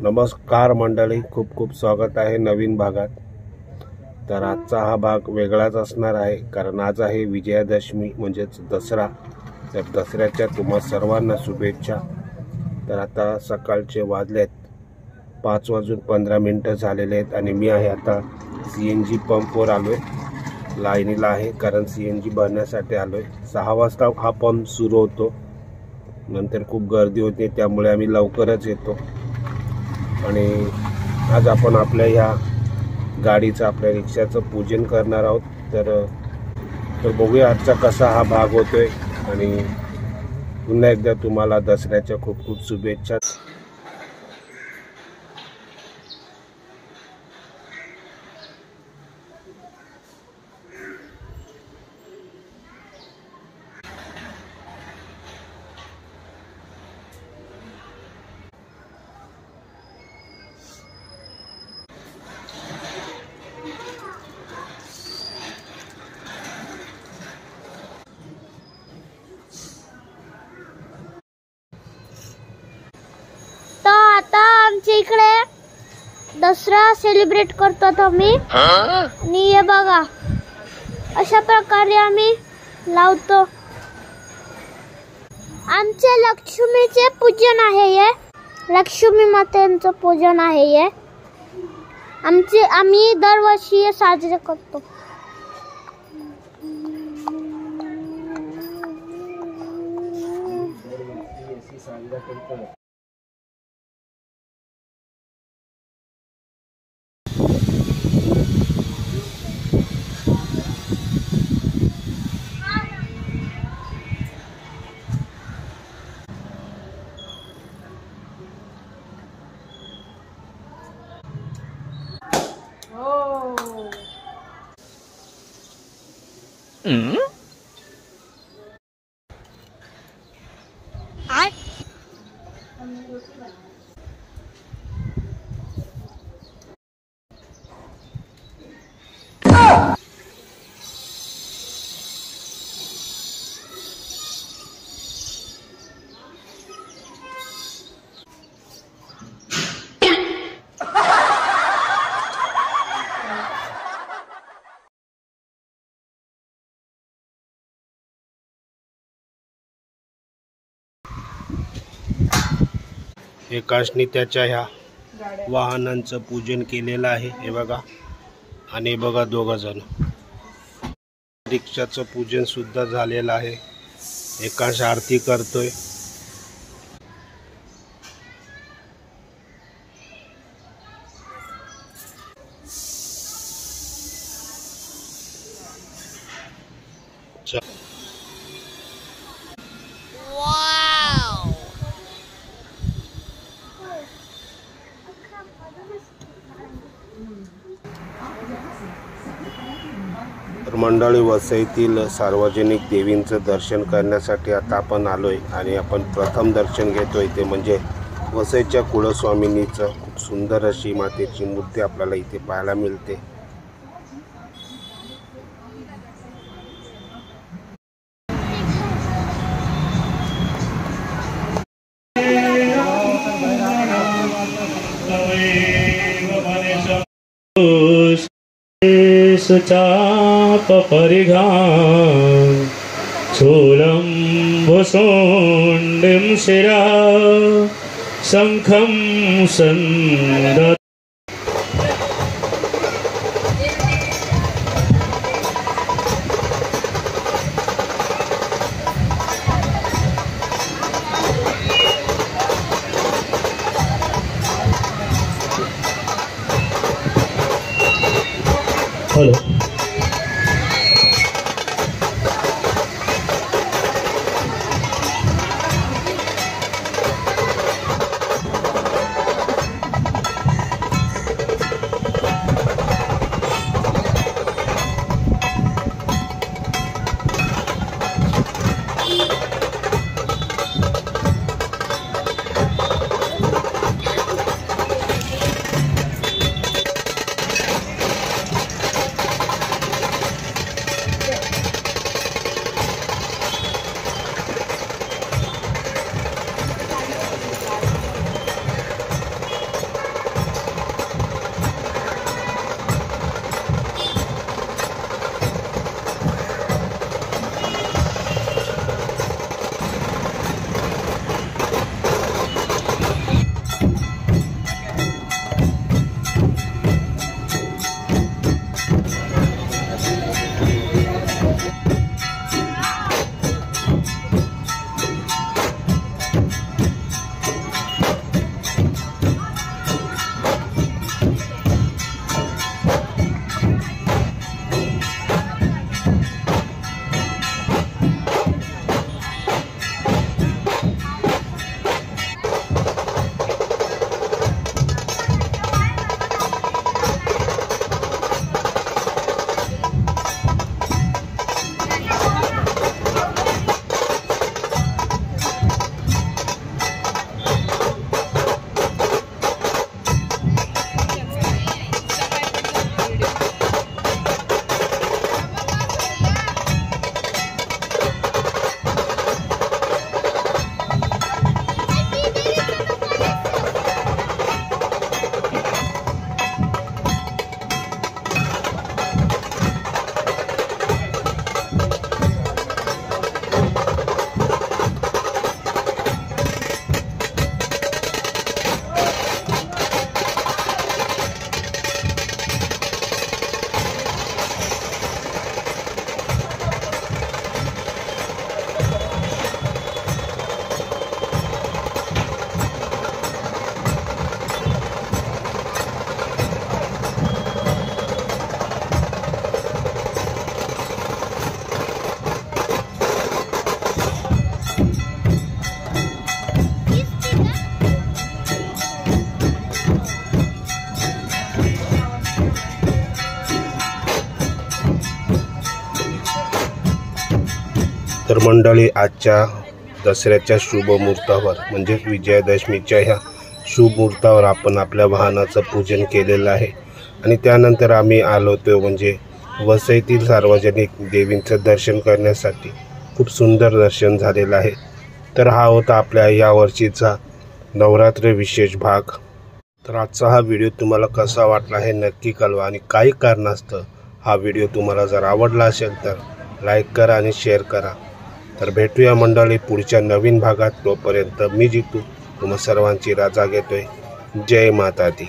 नमस्कार मंडळी, खूप खूप स्वागत आहे नवीन भागात। तर आजचा हा भाग वेगळाच असणार आहे, कारण आज आहे विजयादशमी म्हणजेच दसरा। तर दसऱ्याच्या तुम्हा सर्वांना शुभेच्छा। तर आता सकाळचे वाजलेत 5:15 झालेले आहेत आणि मी आहे आता CNG पंपवर आलोय। लाईनीला आहे कारण CNG भरण्यासाठी आलोय। 6 वाजता हा पंप सुरू होतो, नंतर खूप गर्दी होते, त्यामुळे आम्ही लवकरच येतो। आणि आज आपण आपल्या ह्या गाडीचं, आपल्या रिक्षाचं पूजन करणार आहोत। तर बघूया आजचा कसा हा भाग होतोय। आणि पुन्हा एकदा तुम्हाला दसऱ्याच्या खूप खूप शुभेच्छा। आमच्या इकडे दसरा सेलिब्रेट करतो आम्ही। आणि हे बघा, अशा प्रकारे आम्ही लावतो। आमचे लक्ष्मीचे पूजन आहे, हे लक्ष्मी मातेचं पूजन आहे, हे आम्ही दरवर्षी हे साजरे करतो। एकाशनी त्याच्या ह्या वाहनांचं पूजन केलेलं आहे, हे बघा। आणि बघा, 2 जण रिक्षाचं पूजन सुद्धा झालेलं आहे। एकाश आरती करतोय। तर मंडळी, वसईतील सार्वजनिक देवींचं दर्शन करण्यासाठी आता आपण आलोय आणि आपण प्रथम दर्शन घेतोय ते म्हणजे वसईच्या कुलस्वामिनीचं। खूप सुंदर अशी मातेची मूर्ती आपल्याला इथे पाहायला मिळते। चाप परिघान शूलं भुसुण्डिं शिरा शंखं सन्दत्। हेलो, तर मंडळी, आजच्या दसऱ्याच्या शुभ मुहूर्तावर म्हणजेच विजयादशमीच्या ह्या शुभ मुहूर्तावर आपण आपल्या वाहनाचं पूजन केलेलं आहे आणि त्यानंतर आम्ही आलो तो म्हणजे वसईतील सार्वजनिक देवींचं दर्शन करण्यासाठी. खूप सुंदर दर्शन झालेलं आहे. तर हा होता आपल्या यावर्षीचा नवरात्र विशेष भाग. तर आजचा हा व्हिडिओ तुम्हाला कसा वाटला हे नक्की कळवा आणि काही कारणास्तव हा व्हिडिओ तुम्हाला जर आवडला असेल तर लाईक करा आणि शेअर करा. तर भेटूया मंडळी पुढच्या नवीन भागात. तोपर्यंत मी जितू तुम्हा सर्वांची रजा घेतोय. जय माता दी.